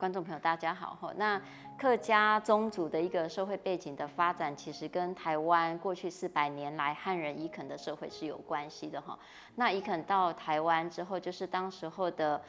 观众朋友大家好哈。那客家宗族的一个社会背景的发展，其实跟台湾过去400年来汉人移垦的社会是有关系的哈。那移垦到台湾之后，就是当时候的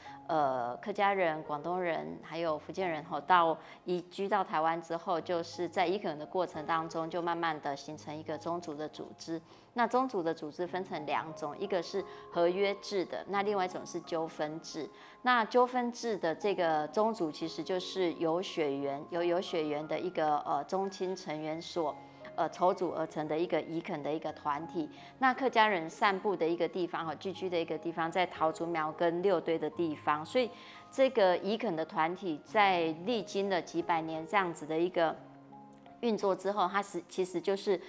客家人、广东人还有福建人到移居到台湾之后，就是在移垦的过程当中，就慢慢的形成一个宗族的组织。那宗族的组织分成2种，一个是合约制的，那另外一种是纠纷制。那纠纷制的这个宗族其实就是由血缘的一个宗亲成员所筹组而成的一个移垦的一个团体。那客家人散布的一个地方聚居的一个地方在桃竹苗跟六堆的地方，所以这个移垦的团体在历经了几百年这样子的一个运作之后，它其实就是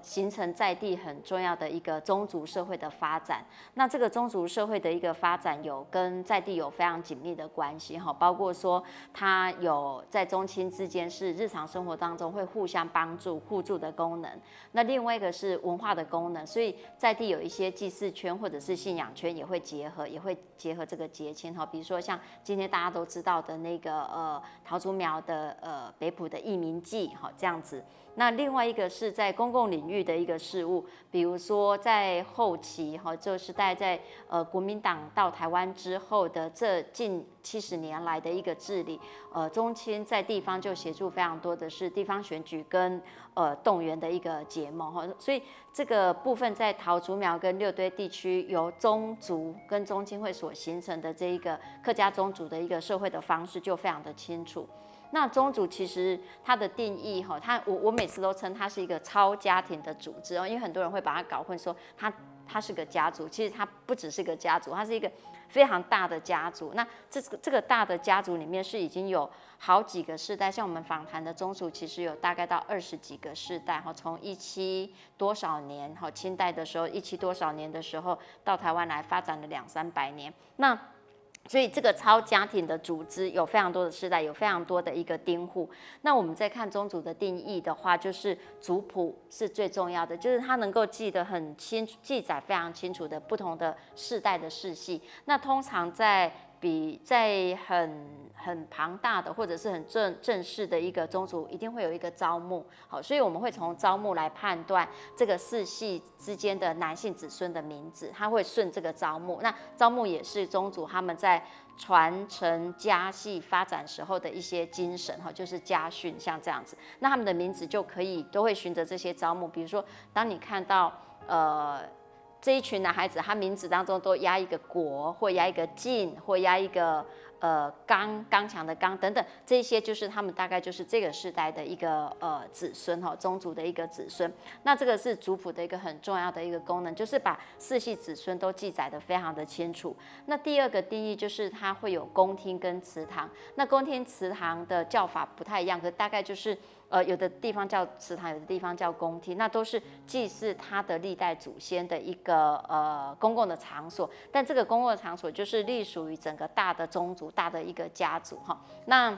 形成在地很重要的一个宗族社会的发展。那这个宗族社会的一个发展有跟在地有非常紧密的关系哈，包括说它有在宗亲之间是日常生活当中会互相帮助互助的功能。那另外一个是文化的功能，所以在地有一些祭祀圈或者是信仰圈也会结合这个节庆哈，比如说像今天大家都知道的那个桃竹苗的北埔的义民祭哈这样子。那另外一个是在公共领域的一个事务，比如说在后期哈，就是大概在国民党到台湾之后的这近70年来的一个治理，宗亲在地方就协助非常多的是地方选举跟动员的一个结盟哈，所以这个部分在桃竹苗跟六堆地区由宗族跟宗亲会所形成的这一个客家宗族的一个社会的方式就非常的清楚。那宗族其实它的定义哈，我每次都称它是一个超家庭的组织哦，因为很多人会把它搞混说它是个家族，其实它不只是个家族，它是一个非常大的家族。那这个大的家族里面是已经有好几个世代，像我们访谈的宗族其实有大概到20几个世代哈，从17多少年哈，清代的时候17多少年的时候到台湾来发展了200-300年。那所以这个超家庭的组织有非常多的世代，有非常多的一个丁户。那我们在看宗族的定义的话，就是族谱是最重要的，就是它能够记得很清楚，记载非常清楚的不同的世代的世系。那通常在很庞大的或者是很正式的一个宗族，一定会有一个招募，好，所以我们会从招募来判断这个世系之间的男性子孙的名字，他会顺这个招募。那招募也是宗族他们在传承家系发展时候的一些精神哈，就是家训，像这样子，那他们的名字就都会循着这些招募。比如说，当你看到这一群男孩子，他名字当中都压一个国，或压一个晋，或压一个刚强的刚等等，这些就是他们大概就是这个世代的一个子孙哈，宗族的一个子孙。那这个是族谱的一个很重要的一个功能，就是把世系子孙都记载得非常的清楚。那第二个定义就是它会有公厅跟祠堂，那公厅祠堂的叫法不太一样，可大概就是有的地方叫祠堂，有的地方叫公厅，那都是祭祀他的历代祖先的一个公共的场所，但这个公共的场所就是隶属于整个大的宗族、大的一个家族哈。那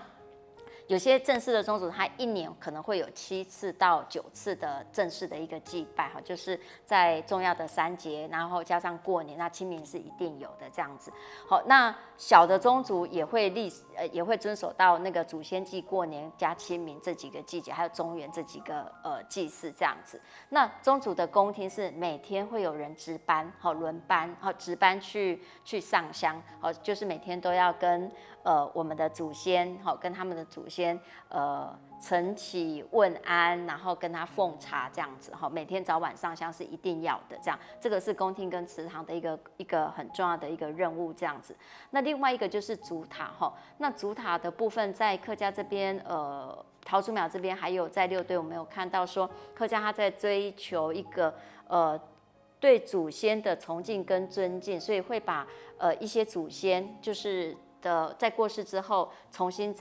有些正式的宗族，它1年可能会有7次到9次的正式的一个祭拜哈，就是在重要的3节，然后加上过年，那清明是一定有的这样子。好，那小的宗族也会遵守到那个祖先祭、过年加清明这几个季节，还有中元这几个祭祀这样子。那宗族的公厅是每天会有人值班，好轮班，好值班去上香，好就是每天都要跟我们的祖先，好跟他们的祖先晨起问安，然后跟他奉茶这样子，每天早晚上香是一定要的，这样这个是公厅跟祠堂的一个很重要的一个任务这样子。那另外一个就是祖塔哈，那祖塔的部分在客家这边桃竹苗这边还有在六堆，我们有看到说客家他在追求一个对祖先的崇敬跟尊敬，所以会把一些祖先就是在过世之后，重新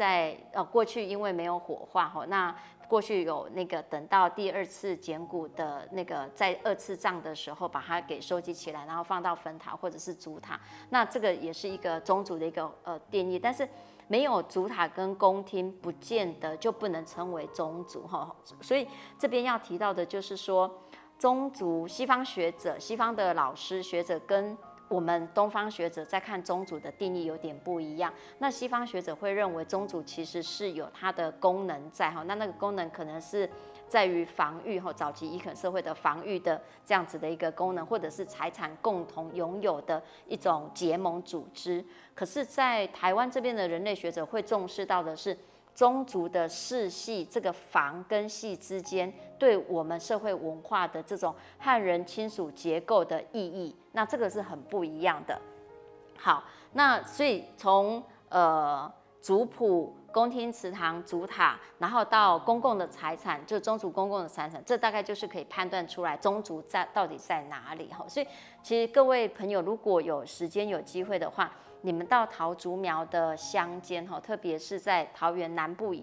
过去因为没有火化哈，那过去有那个等到第2次捡骨的那个在2次葬的时候，把它给收集起来，然后放到坟塔或者是祖塔。那这个也是一个宗族的一个定义，但是没有祖塔跟公厅，不见得就不能称为宗族哈。所以这边要提到的就是说，宗族西方学者、西方的老师学者跟我们东方学者在看宗族的定义有点不一样，那西方学者会认为宗族其实是有它的功能在哈，那个功能可能是在于防御哈，早期伊肯社会的防御的这样子的一个功能，或者是财产共同拥有的一种结盟组织。可是，在台湾这边的人类学者会重视到的是宗族的世系，这个房跟系之间对我们社会文化的这种汉人亲属结构的意义，那这个是很不一样的。好，那所以从族谱、宫廷祠堂、祖塔，然后到公共的财产，就宗族公共的财产，这大概就是可以判断出来宗族到底在哪里哈。所以其实各位朋友，如果有时间有机会的话，你们到桃竹苗的乡间哈，特别是在桃园南部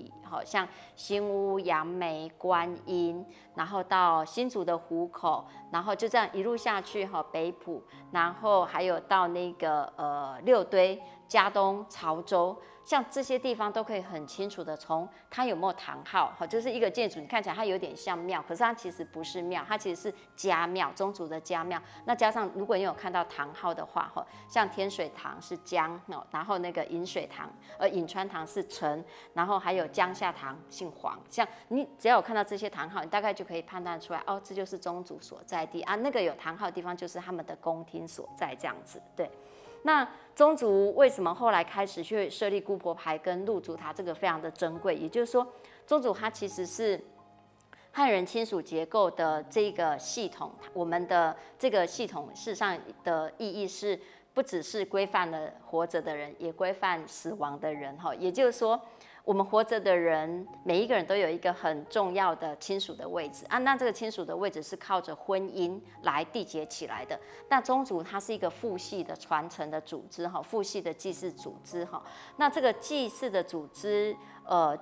像新屋、杨梅、观音，然后到新竹的湖口，然后就这样一路下去北埔，然后还有到那个六堆、嘉东、潮州。像这些地方都可以很清楚的从它有没有堂号，就是一个建筑，你看起来它有点像庙，可是它其实不是庙，它其实是家庙，宗族的家庙。那加上如果你有看到堂号的话，像天水堂是江，然后那个饮水堂，饮川堂是陈，然后还有江夏堂姓黄。像你只要有看到这些堂号，你大概就可以判断出来，哦，这就是宗族所在地啊。那个有堂号的地方就是他们的宫厅所在，这样子，对。那宗族为什么后来开始去设立姑婆牌跟鹿竹塔？这个非常的珍贵，也就是说，宗族它其实是汉人亲属结构的这个系统。我们的这个系统事实上的意义是，不只是规范了活着的人，也规范死亡的人。也就是说，我们活着的人，每一个人都有一个很重要的亲属的位置啊。那这个亲属的位置是靠着婚姻来缔结起来的。那宗族它是一个父系的传承的组织父系的祭祀组织那这个祭祀的组织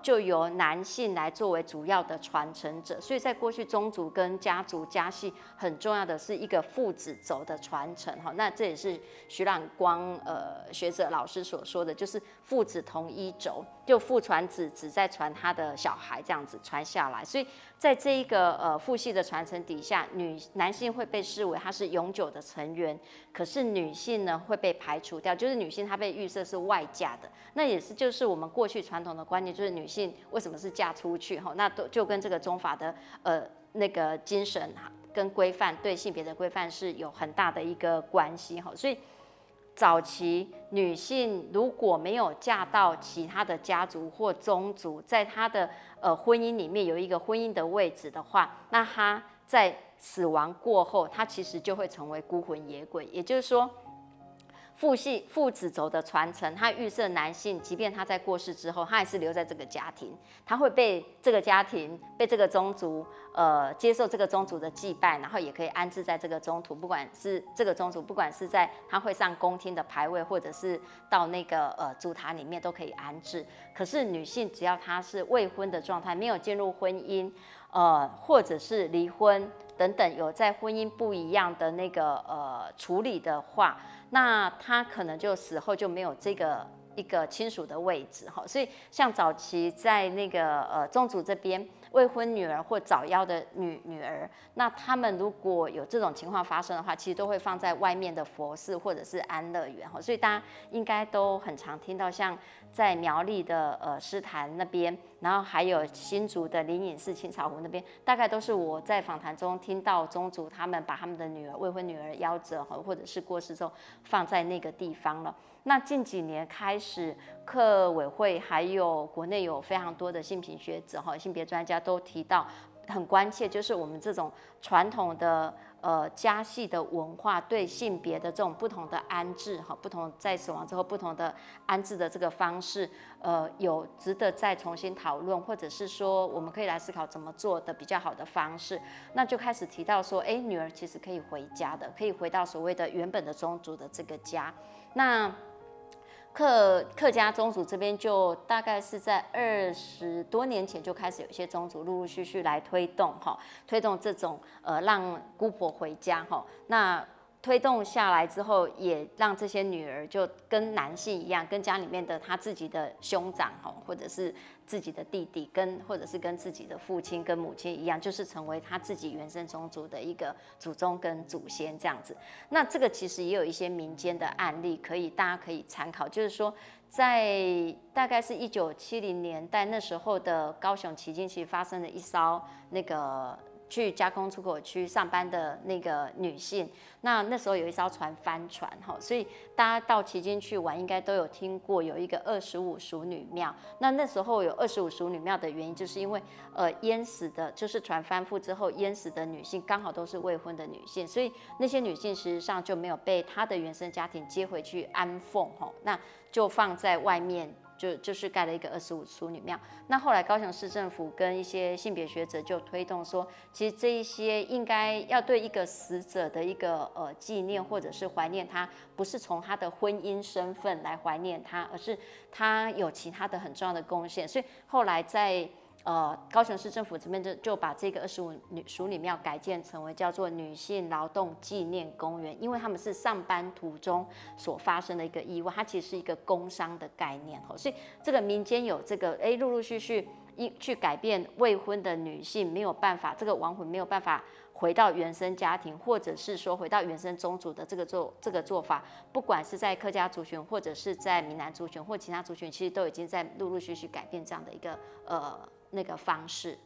就由男性来作为主要的传承者，所以在过去宗族跟家族家系很重要的是一个父子轴的传承那这也是徐朗光学者老师所说的，就是父子同一轴，就父传子，子再传他的小孩，这样子传下来。所以在这一个父系的传承底下，男性会被视为他是永久的成员，可是女性呢会被排除掉，就是女性她被预设是外嫁的。那也是就是我们过去传统的观念，就是女性为什么是嫁出去那就跟这个宗法的那个精神跟规范，对性别的规范是有很大的一个关系所以早期女性如果没有嫁到其他的家族或宗族，在她的婚姻里面有一个婚姻的位置的话，那她在死亡过后，她其实就会成为孤魂野鬼。也就是说，父子轴的传承，他预设男性，即便他在过世之后，他还是留在这个家庭，他会被这个家庭、被这个宗族接受这个宗族的祭拜，然后也可以安置在这个宗族，不管是这个宗族，不管是在他会上宫厅的牌位，或者是到那个祖塔里面都可以安置。可是女性只要她是未婚的状态，没有进入婚姻，或者是离婚等等，有在婚姻不一样的那个处理的话，那他可能就死后就没有这个一个亲属的位置所以像早期在那个宗族这边，未婚女儿或早夭的女儿，那他们如果有这种情况发生的话，其实都会放在外面的佛寺或者是安乐园所以大家应该都很常听到，像在苗栗的狮潭那边，然后还有新竹的灵隐寺青草湖那边，大概都是我在访谈中听到宗族他们把他们的未婚女儿夭折或者是过世之后放在那个地方了。那近几年开始，客委会还有国内有非常多的性平学者性别专家都提到，很关切，就是我们这种传统的家系的文化对性别的这种不同的安置不同在死亡之后不同的安置的这个方式，有值得再重新讨论，或者是说我们可以来思考怎么做的比较好的方式。那就开始提到说，女儿其实可以回家的，可以回到所谓的原本的宗族的这个家。那客家宗族这边就大概是在20多年前就开始有一些宗族陆陆续续来推动这种让姑婆回家那推动下来之后，也让这些女儿就跟男性一样，跟家里面的他自己的兄长或者是自己的弟弟，或者是跟自己的父亲跟母亲一样，就是成为他自己原生宗族的一个祖宗跟祖先这样子。那这个其实也有一些民间的案例，大家可以参考，就是说。在大概是1970年代那时候的高雄旗津，其实发生了一艘那个去加工出口区上班的那个女性，那时候有一艘船翻船所以大家到旗津去玩，应该都有听过有一个25淑女庙。那时候有25淑女庙的原因，就是因为淹死的，就是船翻覆之后淹死的女性刚好都是未婚的女性，所以那些女性实际上就没有被她的原生家庭接回去安奉那就放在外面。就是盖了一个25淑女庙。那后来高雄市政府跟一些性别学者就推动说，其实这一些应该要对一个死者的一个纪念或者是怀念他，不是从他的婚姻身份来怀念他，而是他有其他的很重要的贡献。所以后来在高雄市政府这边就把这个25淑女庙改建成为叫做女性劳动纪念公园，因为他们是上班途中所发生的一个意外，它其实是一个工伤的概念所以这个民间有这个陆陆续续去改变未婚的女性没有办法，这个亡魂没有办法回到原生家庭，或者是说回到原生宗族的这个做法，不管是在客家族群，或者是在闽南族群或其他族群，其实都已经在陆陆续续改变这样的一个那个方式。